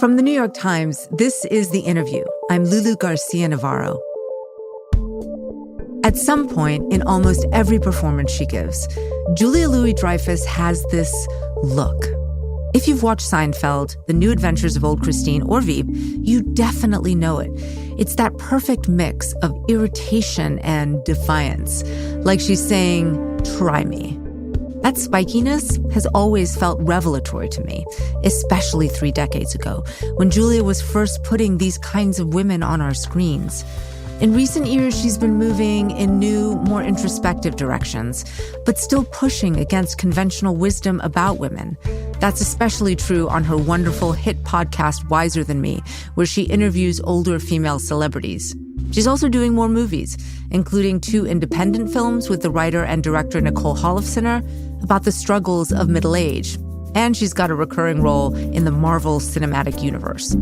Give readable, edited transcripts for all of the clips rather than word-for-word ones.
From the New York Times, this is The Interview. I'm Lulu Garcia-Navarro. At some point in almost every performance she gives, Julia Louis-Dreyfus has this look. If you've watched Seinfeld, The New Adventures of Old Christine, or Veep, you definitely know it. It's that perfect mix of irritation and defiance, like she's saying, "Try me." That spikiness has always felt revelatory to me, especially 3 decades ago, when Julia was first putting these kinds of women on our screens. In recent years, she's been moving in new, more introspective directions, but still pushing against conventional wisdom about women. That's especially true on her wonderful hit podcast, Wiser Than Me, where she interviews older female celebrities. She's also doing more movies, including 2 independent films with the writer and director Nicole Holofcener about the struggles of middle age. And she's got a recurring role in the Marvel Cinematic Universe.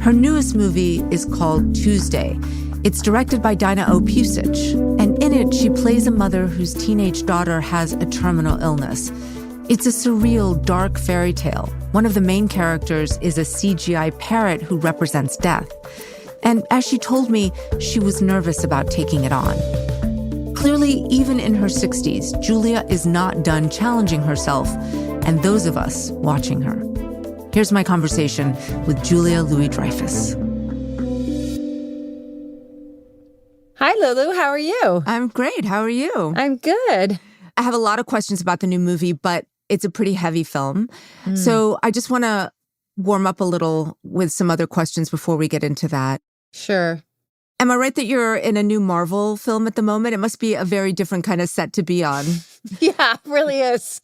Her newest movie is called Tuesday. It's directed by Dinah O. Pusich, and in it, she plays a mother whose teenage daughter has a terminal illness. It's a surreal, dark fairy tale. One of the main characters is a CGI parrot who represents death. And as she told me, she was nervous about taking it on. Clearly, even in her 60s, Julia is not done challenging herself and those of us watching her. Here's my conversation with Julia Louis-Dreyfus. Hi, Lulu. How are you? I'm great. How are you? I'm good. I have a lot of questions about the new movie, but it's a pretty heavy film. So I just want to warm up a little with some other questions before we get into that. Sure. Am I right that you're in a new Marvel film at the moment? It must be a very different kind of set to be on. Yeah, it really is.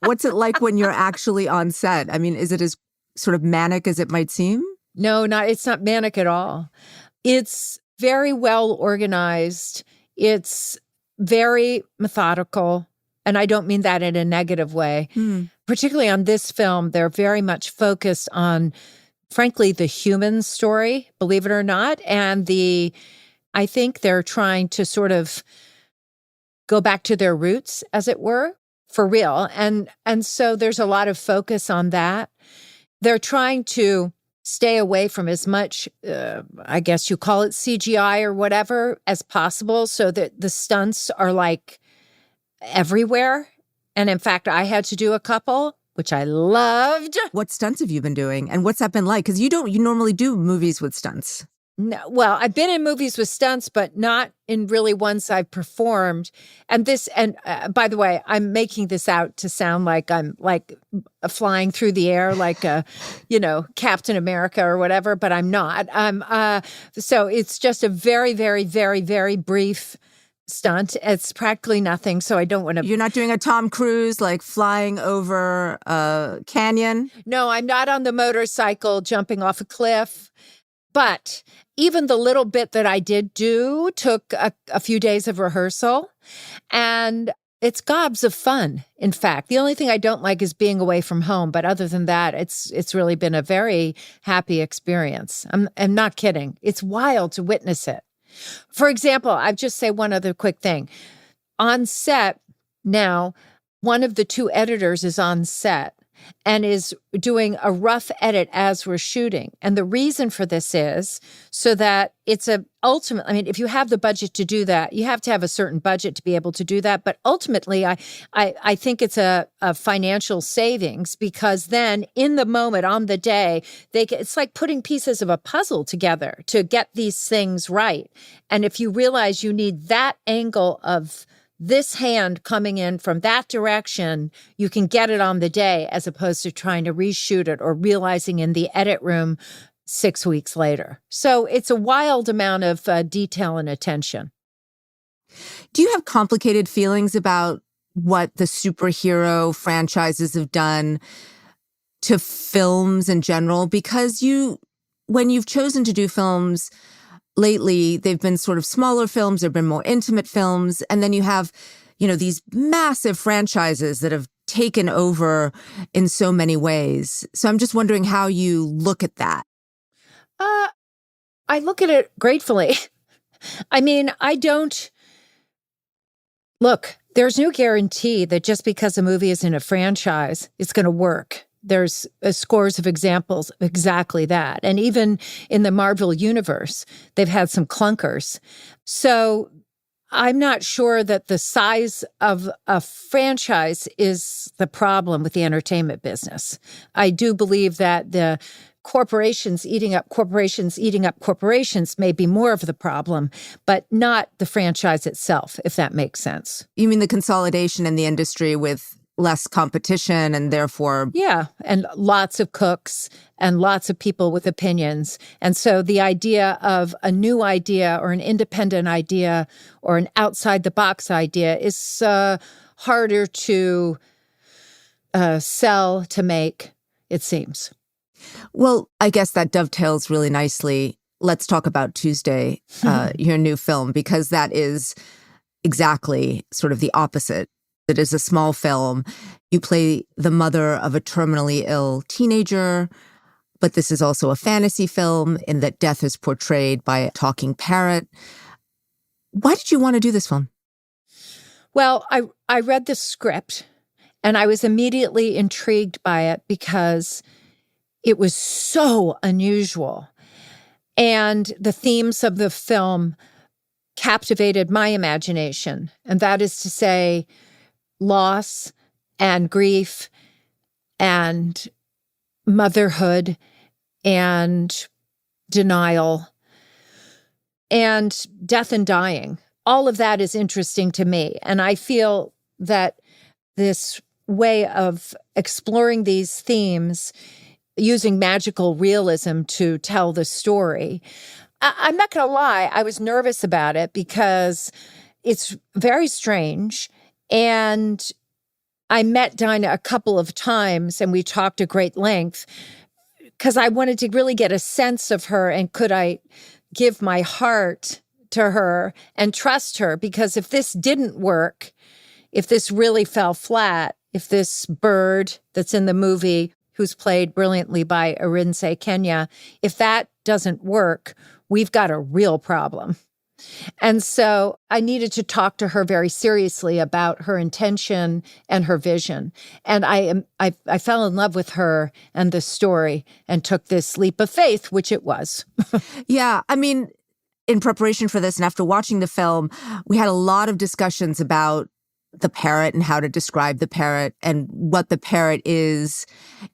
What's it like when you're actually on set? I mean, is it as sort of manic as it might seem? No, it's not manic at all. It's very well organized. It's very methodical. And I don't mean that in a negative way. Particularly on this film, they're very much focused on, frankly, the human story, believe it or not. And I think they're trying to sort of go back to their roots, as it were, for real. And so there's a lot of focus on that. They're trying to stay away from as much, I guess you call it CGI or whatever, as possible, so that the stunts are like everywhere. And in fact, I had to do a couple, which I loved. What stunts have you been doing? And what's that been like? Because you normally do movies with stunts. No, well, I've been in movies with stunts, but not in really ones I've performed. And by the way, I'm making this out to sound like I'm like flying through the air like Captain America or whatever, but I'm not. So it's just a very, very, very, very brief stunt. It's practically nothing, so I don't want to... You're not doing a Tom Cruise, like flying over a canyon? No, I'm not on the motorcycle jumping off a cliff. But even the little bit that I did do took a few days of rehearsal, and it's gobs of fun, in fact. The only thing I don't like is being away from home, but other than that, it's really been a very happy experience. I'm not kidding. It's wild to witness it. For example, I'll just say one other quick thing. On set now, one of the 2 editors is on set and is doing a rough edit as we're shooting. And the reason for this is so that it's if you have the budget to do that, you have to have a certain budget to be able to do that. But ultimately, I think it's a financial savings, because then in the moment, on the day, it's like putting pieces of a puzzle together to get these things right. And if you realize you need that angle of this hand coming in from that direction, you can get it on the day, as opposed to trying to reshoot it or realizing in the edit room 6 weeks later. So it's a wild amount of detail and attention. Do you have complicated feelings about what the superhero franchises have done to films in general? Because when you've chosen to do films lately, they've been sort of smaller films, there've been more intimate films, and then you have, these massive franchises that have taken over in so many ways. So I'm just wondering how you look at that. I look at it gratefully. I mean, there's no guarantee that just because a movie is in a franchise, it's going to work. There's scores of examples of exactly that. And even in the Marvel universe, they've had some clunkers. So I'm not sure that the size of a franchise is the problem with the entertainment business. I do believe that the corporations eating up corporations may be more of the problem, but not the franchise itself, if that makes sense. You mean the consolidation in the industry with less competition and therefore... Yeah, and lots of cooks and lots of people with opinions. And so the idea of a new idea or an independent idea or an outside-the-box idea is harder to sell, to make, it seems. Well, I guess that dovetails really nicely. Let's talk about Tuesday, your new film, because that is exactly sort of the opposite. It is a small film. You play the mother of a terminally ill teenager, but this is also a fantasy film in that death is portrayed by a talking parrot. Why did you want to do this film? Well, I read the script and I was immediately intrigued by it because it was so unusual. And the themes of the film captivated my imagination. And that is to say, loss and grief and motherhood and denial and death and dying. All of that is interesting to me. And I feel that this way of exploring these themes using magical realism to tell the story, I'm not going to lie, I was nervous about it because it's very strange. And I met Dinah a couple of times and we talked at great length because I wanted to really get a sense of her and could I give my heart to her and trust her, because if this didn't work, if this really fell flat, if this bird that's in the movie, who's played brilliantly by Arinze Kenya, if that doesn't work, we've got a real problem. And so I needed to talk to her very seriously about her intention and her vision. And I fell in love with her and the story and took this leap of faith, which it was. Yeah, I mean, in preparation for this and after watching the film, we had a lot of discussions about the parrot and how to describe the parrot and what the parrot is.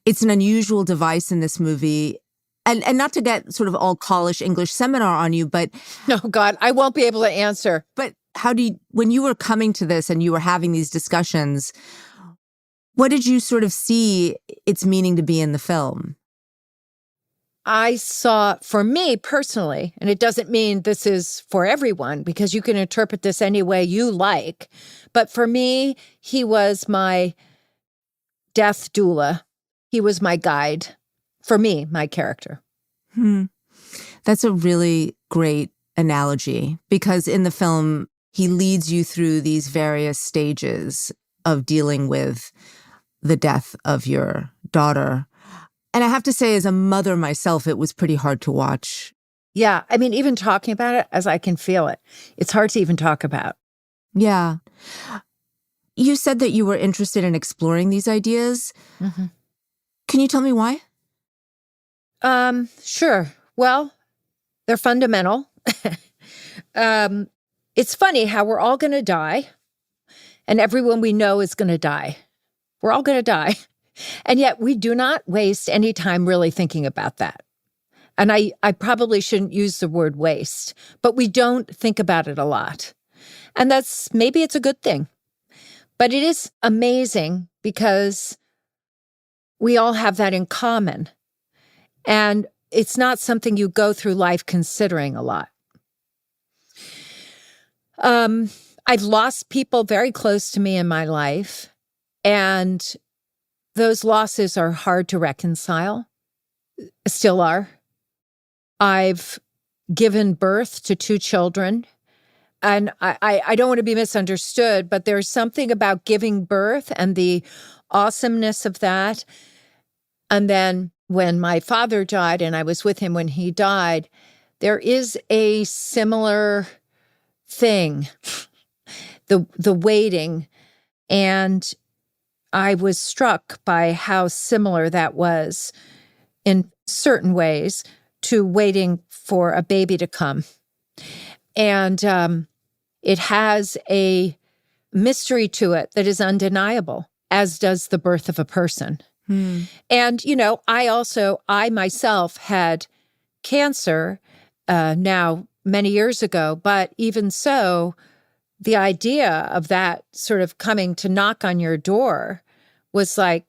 It's an unusual device in this movie. And not to get sort of all college English seminar on you, but... No, God, I won't be able to answer. But how do you, when you were coming to this and you were having these discussions, what did you sort of see its meaning to be in the film? I saw, for me personally, and it doesn't mean this is for everyone, because you can interpret this any way you like, but for me, he was my death doula. He was my guide. For me, my character. That's a really great analogy, because in the film, he leads you through these various stages of dealing with the death of your daughter. And I have to say, as a mother myself, it was pretty hard to watch. Yeah, I mean, even talking about it, as I can feel it, it's hard to even talk about. Yeah. You said that you were interested in exploring these ideas. Mm-hmm. Can you tell me why? Sure. Well, they're fundamental. It's funny how we're all going to die, and everyone we know is going to die. We're all going to die. And yet we do not waste any time really thinking about that. And I probably shouldn't use the word waste, but we don't think about it a lot. And maybe it's a good thing. But it is amazing because we all have that in common. And it's not something you go through life considering a lot. I've lost people very close to me in my life, and those losses are hard to reconcile, still are. I've given birth to 2 children, and I don't want to be misunderstood, but there's something about giving birth and the awesomeness of that. And then when my father died and I was with him when he died, there is a similar thing, the waiting. And I was struck by how similar that was in certain ways to waiting for a baby to come. And it has a mystery to it that is undeniable, as does the birth of a person. And, I myself had cancer now many years ago, but even so, the idea of that sort of coming to knock on your door was like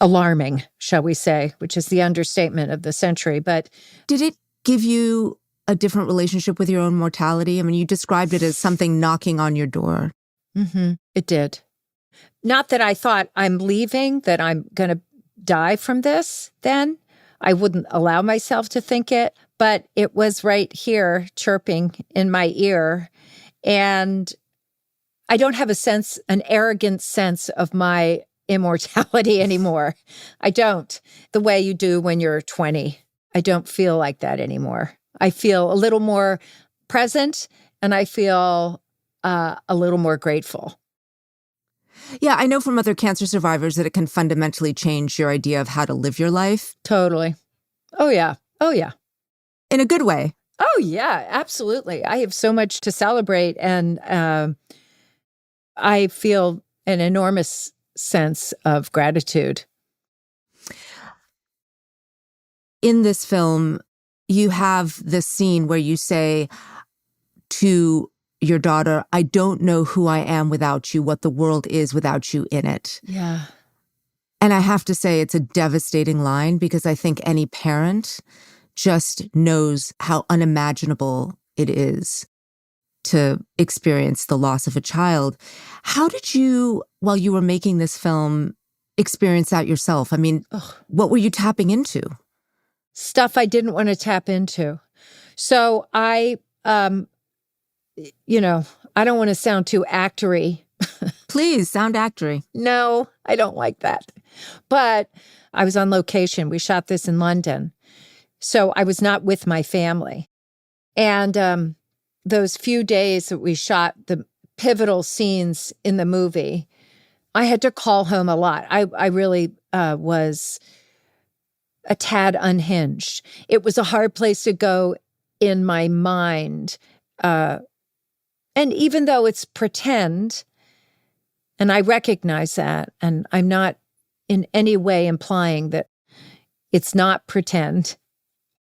alarming, shall we say, which is the understatement of the century. But did it give you a different relationship with your own mortality? I mean, you described it as something knocking on your door. It did. Not that I thought I'm leaving, that I'm going to die from this then. I wouldn't allow myself to think it, but it was right here chirping in my ear. And I don't have an arrogant sense of my immortality anymore. I don't. The way you do when you're 20. I don't feel like that anymore. I feel a little more present, and I feel a little more grateful. Yeah, I know from other cancer survivors that it can fundamentally change your idea of how to live your life. Totally. Oh, yeah. Oh, yeah. In a good way. Oh, yeah, absolutely. I have so much to celebrate, and I feel an enormous sense of gratitude. In this film, you have this scene where you say to your daughter, I don't know who I am without you, what the world is without you in it. Yeah. And I have to say it's a devastating line, because I think any parent just knows how unimaginable it is to experience the loss of a child. How did you, while you were making this film, experience that yourself? I mean, what were you tapping into? Stuff I didn't want to tap into. So I don't want to sound too actory. Please, sound actory. No, I don't like that. But I was on location. We shot this in London. So I was not with my family. And those few days that we shot the pivotal scenes in the movie, I had to call home a lot. I really was a tad unhinged. It was a hard place to go in my mind. And even though it's pretend, and I recognize that, and I'm not in any way implying that it's not pretend,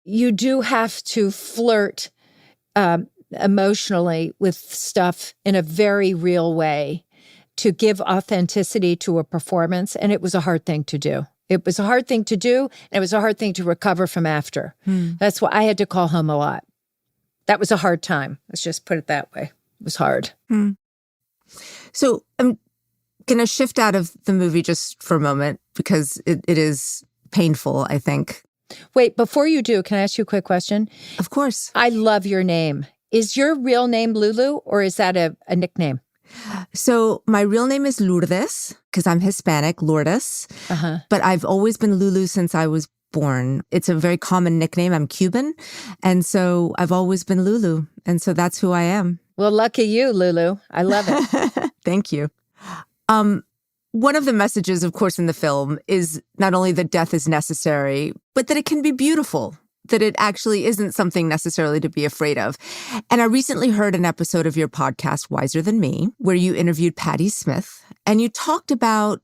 you do have to flirt emotionally with stuff in a very real way to give authenticity to a performance. And it was a hard thing to do. It was a hard thing to do, and it was a hard thing to recover from after. That's why I had to call home a lot. That was a hard time. Let's just put it that way. It was hard. So I'm going to shift out of the movie just for a moment, because it is painful, I think. Wait, before you do, can I ask you a quick question? Of course. I love your name. Is your real name Lulu, or is that a nickname? So my real name is Lourdes, because I'm Hispanic, Lourdes. But I've always been Lulu since I was born. It's a very common nickname. I'm Cuban. And so I've always been Lulu. And so that's who I am. Well, lucky you, Lulu. I love it. Thank you. One of the messages, of course, in the film is not only that death is necessary, but that it can be beautiful, that it actually isn't something necessarily to be afraid of. And I recently heard an episode of your podcast, Wiser Than Me, where you interviewed Patti Smith, and you talked about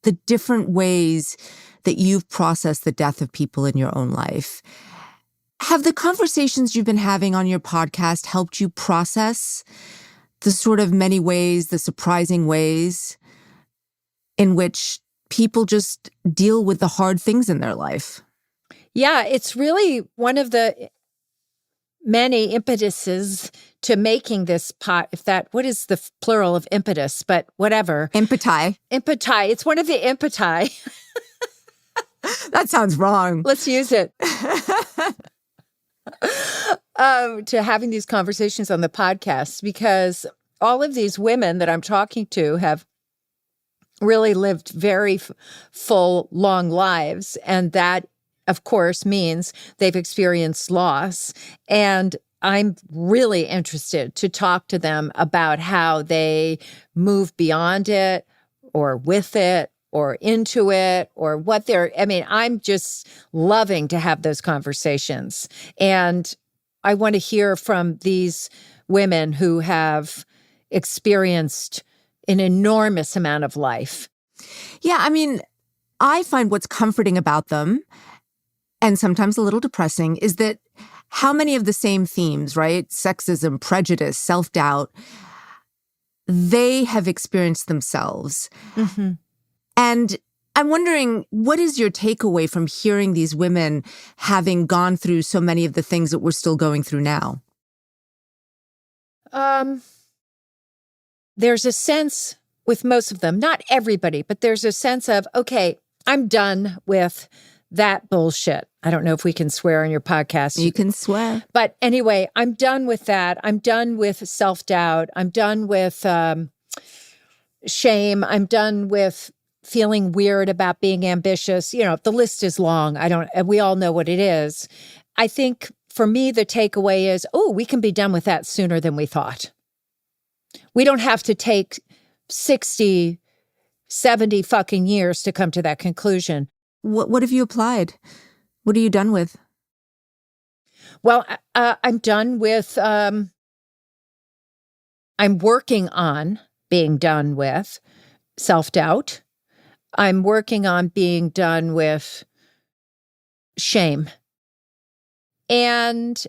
the different ways that you've processed the death of people in your own life. Have the conversations you've been having on your podcast helped you process the sort of many ways, the surprising ways in which people just deal with the hard things in their life? Yeah, it's really one of the many impetuses to making this what is the plural of impetus, but whatever. Impeti. Impeti. It's one of the impeti. That sounds wrong. Let's use it. To having these conversations on the podcast, because all of these women that I'm talking to have really lived very full, long lives. And that, of course, means they've experienced loss. And I'm really interested to talk to them about how they move beyond it, or with it or into it or what I'm just loving to have those conversations. And I want to hear from these women who have experienced an enormous amount of life. Yeah, I find what's comforting about them, and sometimes a little depressing, is that how many of the same themes, right? Sexism, prejudice, self-doubt, they have experienced themselves. Mm-hmm. And I'm wondering, what is your takeaway from hearing these women having gone through so many of the things that we're still going through now? There's a sense with most of them, not everybody, but there's a sense of, okay, I'm done with that bullshit. I don't know if we can swear on your podcast. You can swear. But anyway, I'm done with that. I'm done with self-doubt. I'm done with shame. I'm done with feeling weird about being ambitious. The list is long. We all know what it is. I think for me, the takeaway is, we can be done with that sooner than we thought. We don't have to take 60, 70 fucking years to come to that conclusion. What have you applied? What are you done with? Well, I'm done with, I'm working on being done with self-doubt. I'm working on being done with shame. And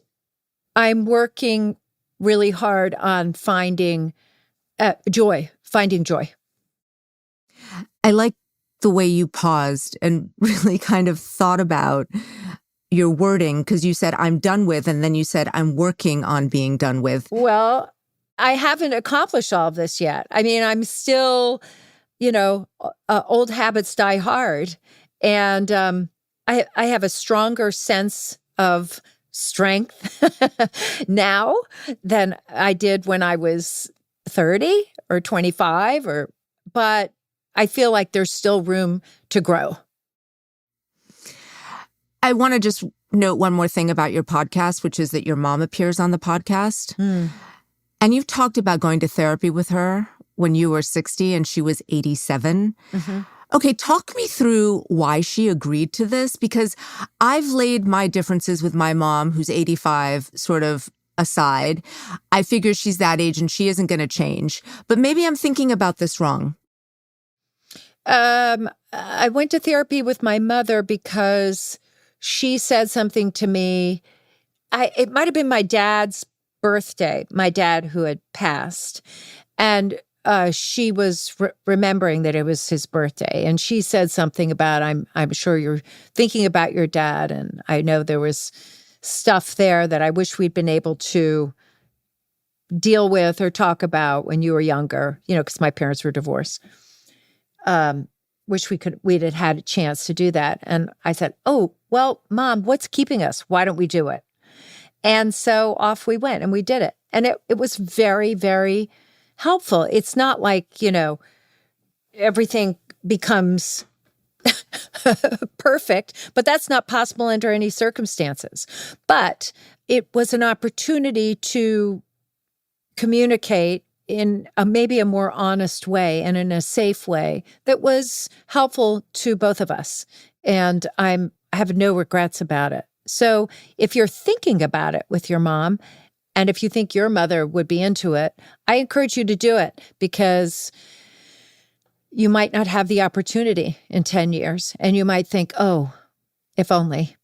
I'm working really hard on finding joy. I like the way you paused and really kind of thought about your wording, because you said, I'm done with, and then you said, I'm working on being done with. Well, I haven't accomplished all of this yet. I'm still, old habits die hard. And I have a stronger sense of strength now than I did when I was 30 or 25, but I feel like there's still room to grow. I want to just note one more thing about your podcast, which is that your mom appears on the podcast. And you've talked about going to therapy with her when you were 60 and she was 87. Mm-hmm. Okay, talk me through why she agreed to this, because I've laid my differences with my mom, who's 85, sort of aside. I figure she's that age and she isn't going to change. But maybe I'm thinking about this wrong. I went to therapy with my mother because she said something to me. It might have been my dad's birthday, my dad who had passed. And she was remembering that it was his birthday. And she said something about, I'm sure you're thinking about your dad. And I know there was stuff there that I wish we'd been able to deal with or talk about when you were younger, because my parents were divorced. Wish we'd had a chance to do that. And I said, oh, well, Mom, what's keeping us? Why don't we do it? And so off we went and we did it. And it was very, very helpful. It's not like, everything becomes perfect, but that's not possible under any circumstances. But it was an opportunity to communicate in maybe a more honest way and in a safe way that was helpful to both of us. And I have no regrets about it. So if you're thinking about it with your mom, and if you think your mother would be into it, I encourage you to do it, because you might not have the opportunity in 10 years. And you might think, oh, if only.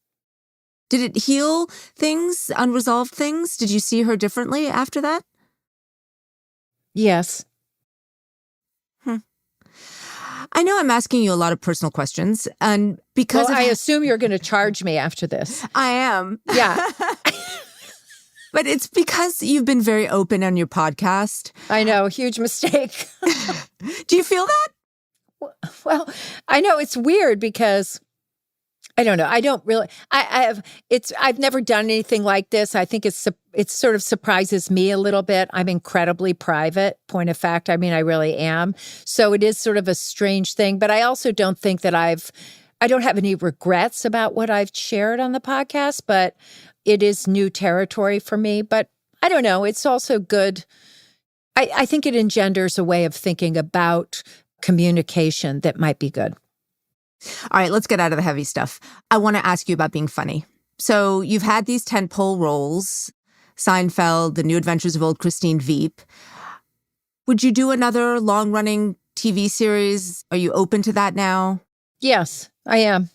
Did it heal things, unresolved things? Did you see her differently after that? Yes. I know I'm asking you a lot of personal questions, and because I assume you're going to charge me after this. I am. Yeah. But it's because you've been very open on your podcast. I know, huge mistake. Do you feel that? Well, I know it's weird because I don't know. I don't really. I've never done anything like this. I think it sort of surprises me a little bit. I'm incredibly private. Point of fact, I really am. So it is sort of a strange thing. But I also don't think that I don't have any regrets about what I've shared on the podcast. But it is new territory for me. But I don't know. It's also good. I think it engenders a way of thinking about communication that might be good. All right, let's get out of the heavy stuff. I want to ask you about being funny. So you've had these tentpole roles, Seinfeld, The New Adventures of Old Christine Veep. Would you do another long-running TV series? Are you open to that now? Yes, I am.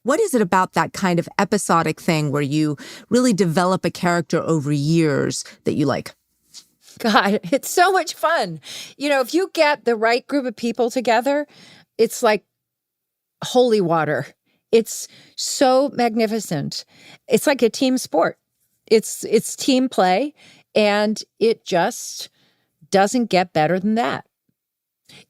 What is it about that kind of episodic thing where you really develop a character over years that you like? God, it's so much fun. If you get the right group of people together, it's like holy water. It's so magnificent. It's like a team sport. It's team play, and it just doesn't get better than that.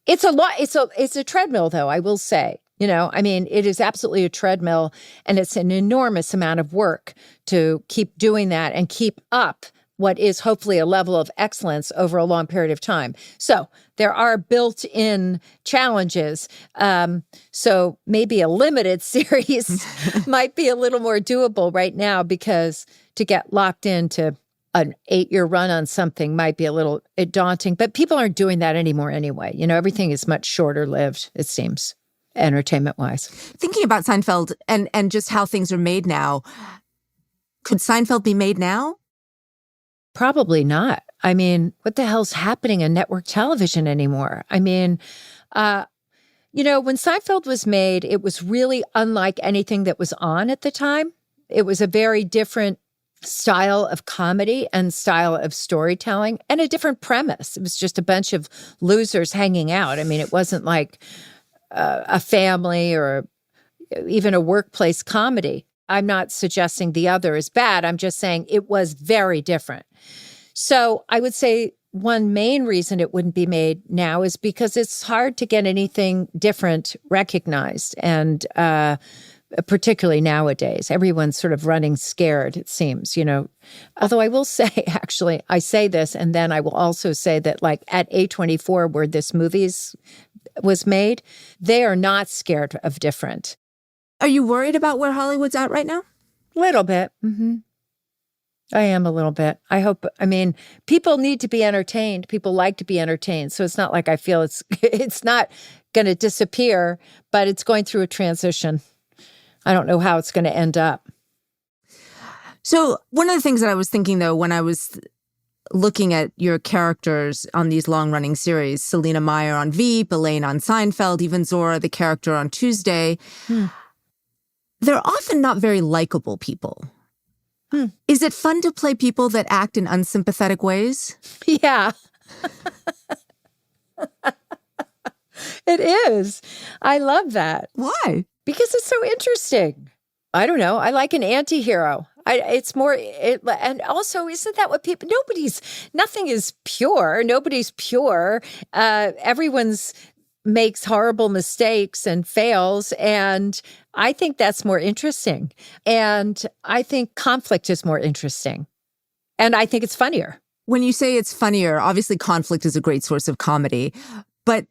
It's a lot. It's a treadmill, though, I will say. It is absolutely a treadmill, and it's an enormous amount of work to keep doing that and keep up what is hopefully a level of excellence over a long period of time. So there are built-in challenges. So maybe a limited series might be a little more doable right now, because to get locked into an 8-year run on something might be a little daunting. But people aren't doing that anymore anyway. Everything is much shorter lived, it seems, entertainment-wise. Thinking about Seinfeld and just how things are made now, could Seinfeld be made now? Probably not. What the hell's happening in network television anymore? When Seinfeld was made, it was really unlike anything that was on at the time. It was a very different style of comedy and style of storytelling, and a different premise. It was just a bunch of losers hanging out. It wasn't like a family or even a workplace comedy. I'm not suggesting the other is bad. I'm just saying it was very different. So I would say one main reason it wouldn't be made now is because it's hard to get anything different recognized. And particularly nowadays, everyone's sort of running scared, it seems, Although I will say, actually, I say this, and then I will also say that, like, at A24, where this movie was made, they are not scared of different. Are you worried about where Hollywood's at right now? Little bit. Mm-hmm. I am a little bit. I hope, people need to be entertained. People like to be entertained. So it's not like I feel it's not going to disappear, but it's going through a transition. I don't know how it's going to end up. So one of the things that I was thinking, though, when I was looking at your characters on these long-running series, Selena Meyer on Veep, Elaine on Seinfeld, even Zora, the character on Tuesday, they're often not very likable people. Is it fun to play people that act in unsympathetic ways? Yeah. It is. I love that. Why? Because it's so interesting. I don't know. I like an anti-hero. It's more, and also, isn't that what people, nothing is pure. Nobody's pure. Everyone's makes horrible mistakes and fails. And I think that's more interesting. And I think conflict is more interesting. And I think it's funnier. When you say it's funnier, obviously conflict is a great source of comedy. But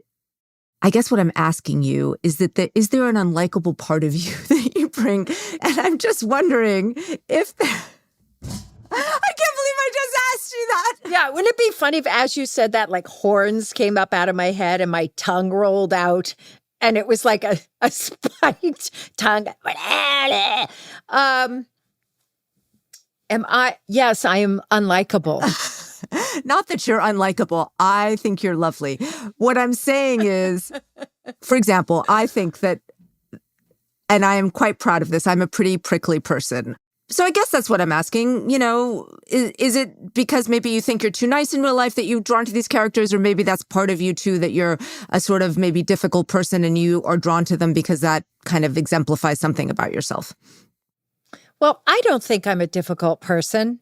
I guess what I'm asking you is that is there an unlikable part of you that you bring? And I'm just wondering if I can't believe I just asked you that. Yeah, wouldn't it be funny if, as you said that, like horns came up out of my head and my tongue rolled out, and it was like a spiked tongue. Yes, I am unlikable. Not that you're unlikable. I think you're lovely. What I'm saying is, for example, I think that, and I am quite proud of this, I'm a pretty prickly person. So I guess that's what I'm asking. Is it because maybe you think you're too nice in real life that you're drawn to these characters, or maybe that's part of you too, that you're a sort of maybe difficult person and you are drawn to them because that kind of exemplifies something about yourself? Well, I don't think I'm a difficult person.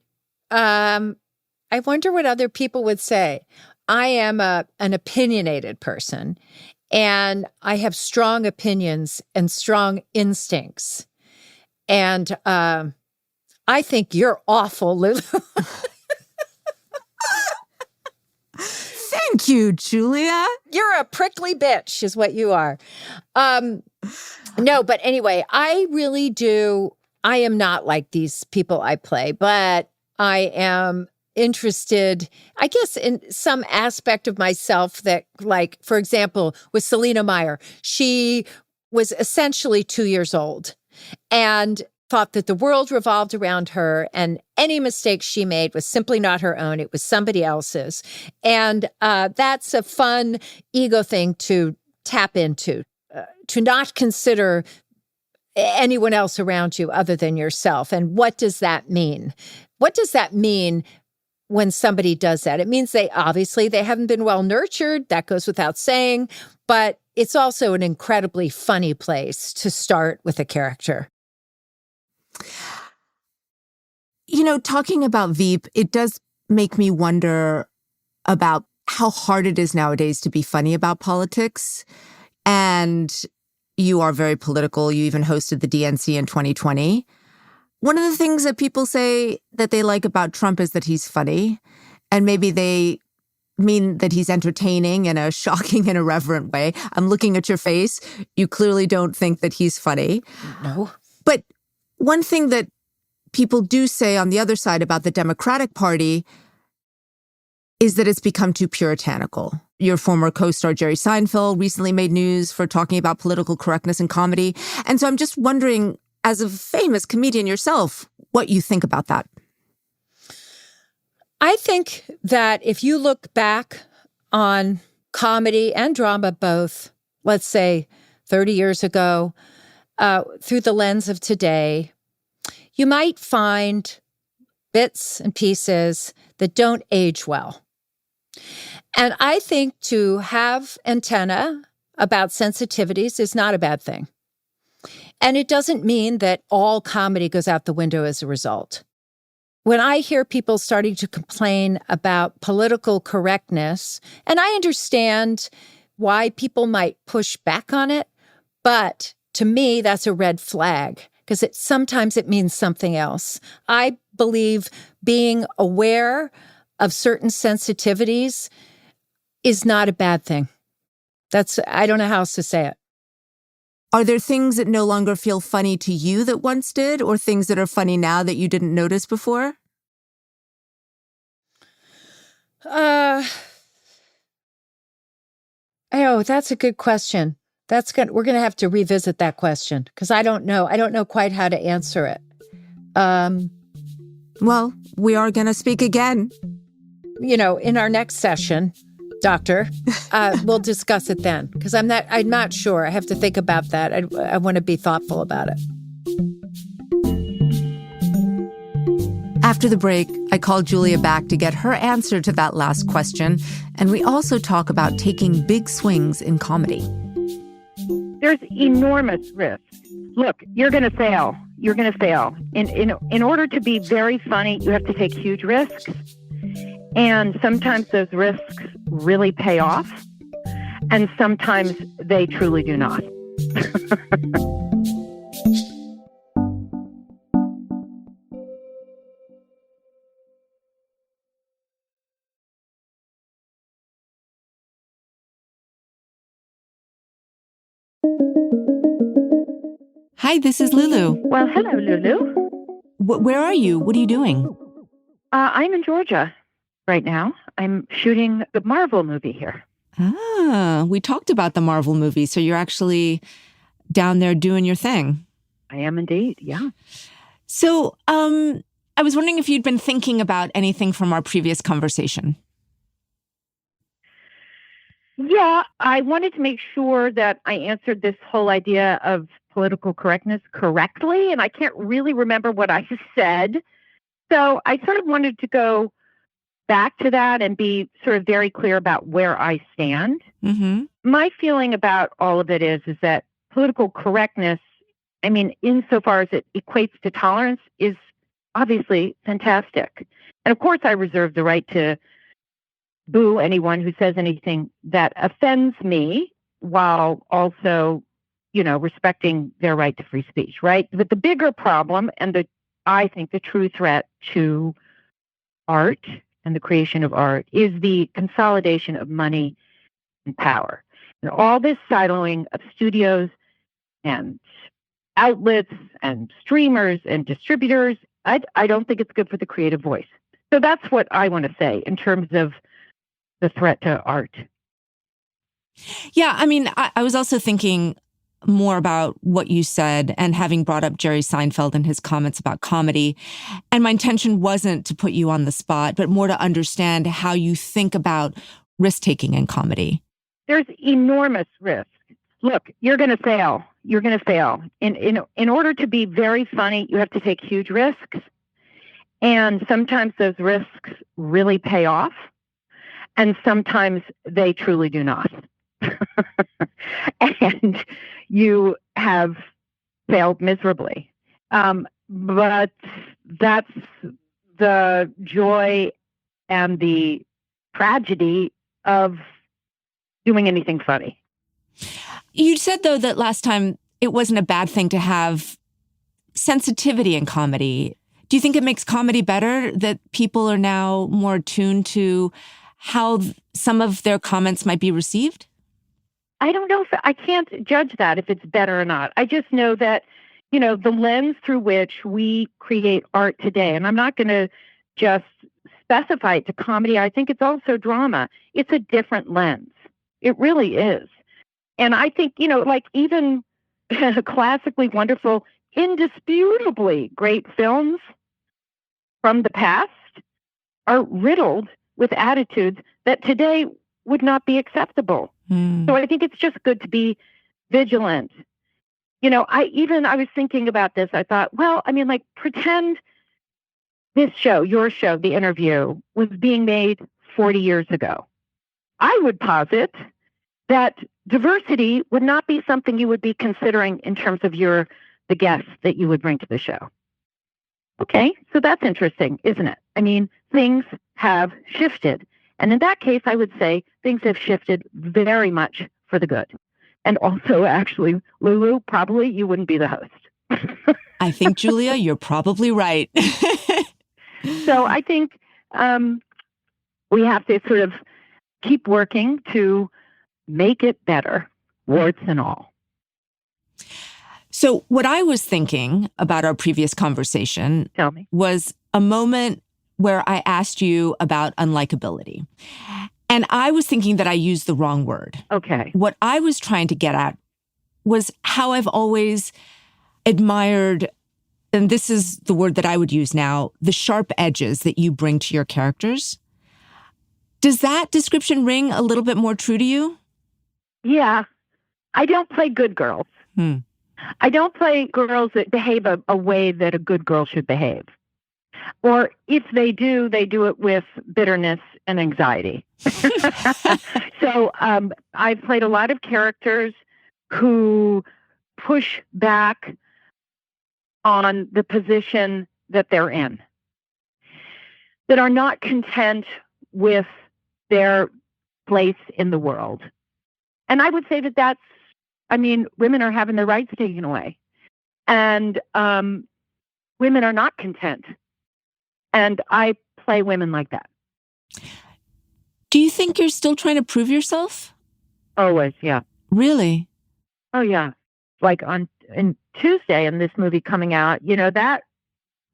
I wonder what other people would say. I am an opinionated person, and I have strong opinions and strong instincts. And I think you're awful, Lulu. Thank you, Julia. You're a prickly bitch is what you are. No, but anyway, I really do. I am not like these people I play, but I am interested, I guess, in some aspect of myself that, like, for example, with Selena Meyer, she was essentially 2 years old and thought that the world revolved around her, and any mistake she made was simply not her own. It was somebody else's. And that's a fun ego thing to tap into, to not consider anyone else around you other than yourself. And what does that mean? What does that mean when somebody does that? It means they haven't been well nurtured. That goes without saying. But it's also an incredibly funny place to start with a character. You know, talking about Veep, it does make me wonder about how hard it is nowadays to be funny about politics. And you are very political. You even hosted the DNC in 2020. One of the things that people say that they like about Trump is that he's funny. And maybe they mean that he's entertaining in a shocking and irreverent way. I'm looking at your face. You clearly don't think that he's funny. No. But one thing that people do say on the other side about the Democratic Party is that it's become too puritanical. Your former co-star Jerry Seinfeld recently made news for talking about political correctness in comedy. And so I'm just wondering, as a famous comedian yourself, what you think about that. I think that if you look back on comedy and drama both, let's say 30 years ago, through the lens of today, you might find bits and pieces that don't age well. And I think to have antenna about sensitivities is not a bad thing. And it doesn't mean that all comedy goes out the window as a result. When I hear people starting to complain about political correctness, and I understand why people might push back on it, but to me, that's a red flag because sometimes it means something else. I believe being aware of certain sensitivities is not a bad thing. I don't know how else to say it. Are there things that no longer feel funny to you that once did, or things that are funny now that you didn't notice before? Oh, that's a good question. We're going to have to revisit that question because I don't know. I don't know quite how to answer it. Well, we are going to speak again. You know, in our next session, Doctor, we'll discuss it then because I'm not sure. I have to think about that. I want to be thoughtful about it. After the break, I called Julia back to get her answer to that last question, and we also talk about taking big swings in comedy. There's enormous risk. Look, you're going to fail. You're going to fail. In order to be very funny, you have to take huge risks. And sometimes those risks really pay off. And sometimes they truly do not. Hi, this is Lulu. Well, hello, Lulu. Where are you? What are you doing? I'm in Georgia right now. I'm shooting the Marvel movie here. Ah, we talked about the Marvel movie, so you're actually down there doing your thing. I am indeed, yeah. So, I was wondering if you'd been thinking about anything from our previous conversation. Yeah, I wanted to make sure that I answered this whole idea of political correctness correctly, and I can't really remember what I said. So I sort of wanted to go back to that and be sort of very clear about where I stand. Mm-hmm. My feeling about all of it is that political correctness, I mean, insofar as it equates to tolerance, is obviously fantastic. And of course, I reserve the right to boo anyone who says anything that offends me while also, respecting their right to free speech, right? But the bigger problem and I think the true threat to art and the creation of art is the consolidation of money and power. And all this siloing of studios and outlets and streamers and distributors, I don't think it's good for the creative voice. So that's what I want to say in terms of the threat to art. Yeah, I mean, I was also thinking more about what you said and having brought up Jerry Seinfeld and his comments about comedy. And my intention wasn't to put you on the spot, but more to understand how you think about risk-taking in comedy. There's enormous risk. Look, you're going to fail. You're going to fail. In order to be very funny, you have to take huge risks. And sometimes those risks really pay off. And sometimes they truly do not. And you have failed miserably. But that's the joy and the tragedy of doing anything funny. You said, though, that last time it wasn't a bad thing to have sensitivity in comedy. Do you think it makes comedy better that people are now more attuned to how some of their comments might be received? I don't know I can't judge that if it's better or not. I just know that, the lens through which we create art today, and I'm not going to just specify it to comedy. I think it's also drama. It's a different lens. It really is. And I think, like even classically wonderful, indisputably great films from the past are riddled with attitudes that today would not be acceptable. So I think it's just good to be vigilant. I was thinking about this. I thought, well, I mean, like pretend this show, your show, The Interview, was being made 40 years ago. I would posit that diversity would not be something you would be considering in terms of the guests that you would bring to the show. Okay, so that's interesting, isn't it? I mean, things have shifted. And in that case, I would say things have shifted very much for the good. And also, actually, Lulu, probably you wouldn't be the host. I think, Julia, you're probably right. So I think we have to sort of keep working to make it better, warts and all. So what I was thinking about our previous conversation was a moment where I asked you about unlikability. And I was thinking that I used the wrong word. Okay. What I was trying to get at was how I've always admired, and this is the word that I would use now, the sharp edges that you bring to your characters. Does that description ring a little bit more true to you? Yeah. I don't play good girls. I don't play girls that behave a way that a good girl should behave. Or if they do it with bitterness and anxiety. So I've played a lot of characters who push back on the position that they're in, that are not content with their place in the world. And I would say women are having their rights taken away. And women are not content. And I play women like that. Do you think you're still trying to prove yourself? Always, yeah. Really? Oh, yeah. Like on Tuesday in this movie coming out, that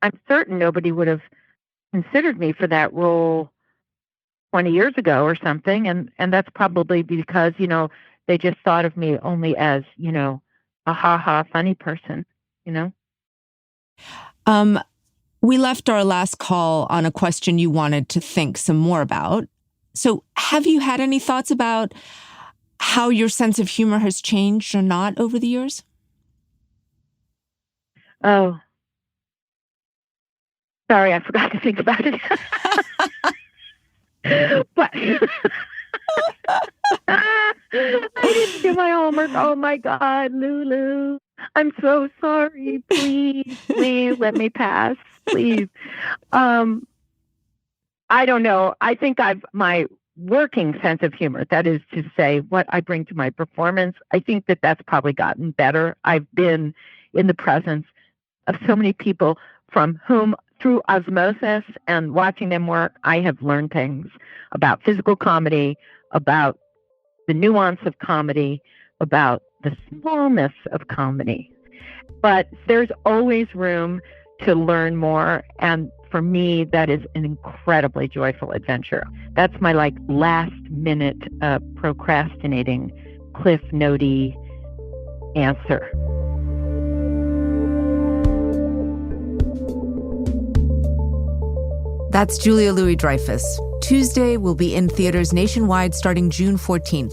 I'm certain nobody would have considered me for that role 20 years ago or something. And that's probably because, they just thought of me only as, a ha-ha funny person, We left our last call on a question you wanted to think some more about. So have you had any thoughts about how your sense of humor has changed or not over the years? Oh, sorry, I forgot to think about it. But I didn't do my homework. Oh my God, Lulu. I'm so sorry. Please let me pass. Please. I don't know. I think my working sense of humor, that is to say, what I bring to my performance, I think that's probably gotten better. I've been in the presence of so many people from whom, through osmosis and watching them work, I have learned things about physical comedy, about the nuance of comedy, about the smallness of comedy. But there's always room to learn more and for me, that is an incredibly joyful adventure. That's my last minute procrastinating cliff notey answer. That's Julia Louis-Dreyfus. Tuesday will be in theaters nationwide starting June 14th.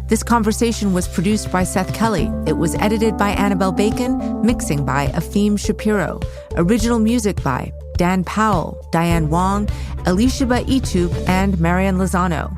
This conversation was produced by Seth Kelly. It was edited by Annabelle Bacon, mixing by Afim Shapiro. Original music by Dan Powell, Diane Wong, Elishaba Itub, and Marian Lozano.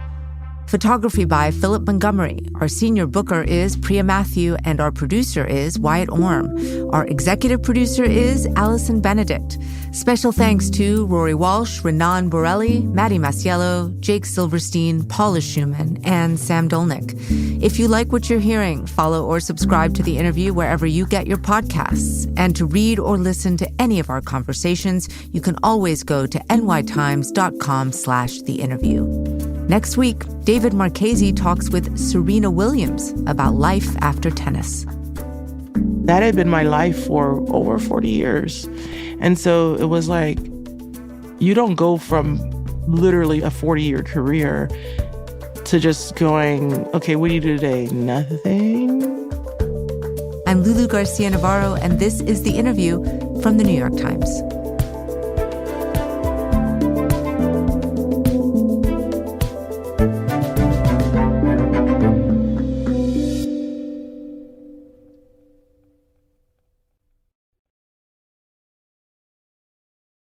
Photography by Philip Montgomery. Our senior booker is Priya Matthew, and our producer is Wyatt Orm. Our executive producer is Allison Benedict. Special thanks to Rory Walsh, Renan Borelli, Maddie Masiello, Jake Silverstein, Paula Schumann, and Sam Dolnick. If you like what you're hearing, follow or subscribe to The Interview wherever you get your podcasts. And to read or listen to any of our conversations, you can always go to nytimes.com/The Interview. Next week, David Marchese talks with Serena Williams about life after tennis. That had been my life for over 40 years. And so it was like, you don't go from literally a 40-year career to just going, okay, what do you do today? Nothing. I'm Lulu Garcia Navarro, and this is The Interview from The New York Times.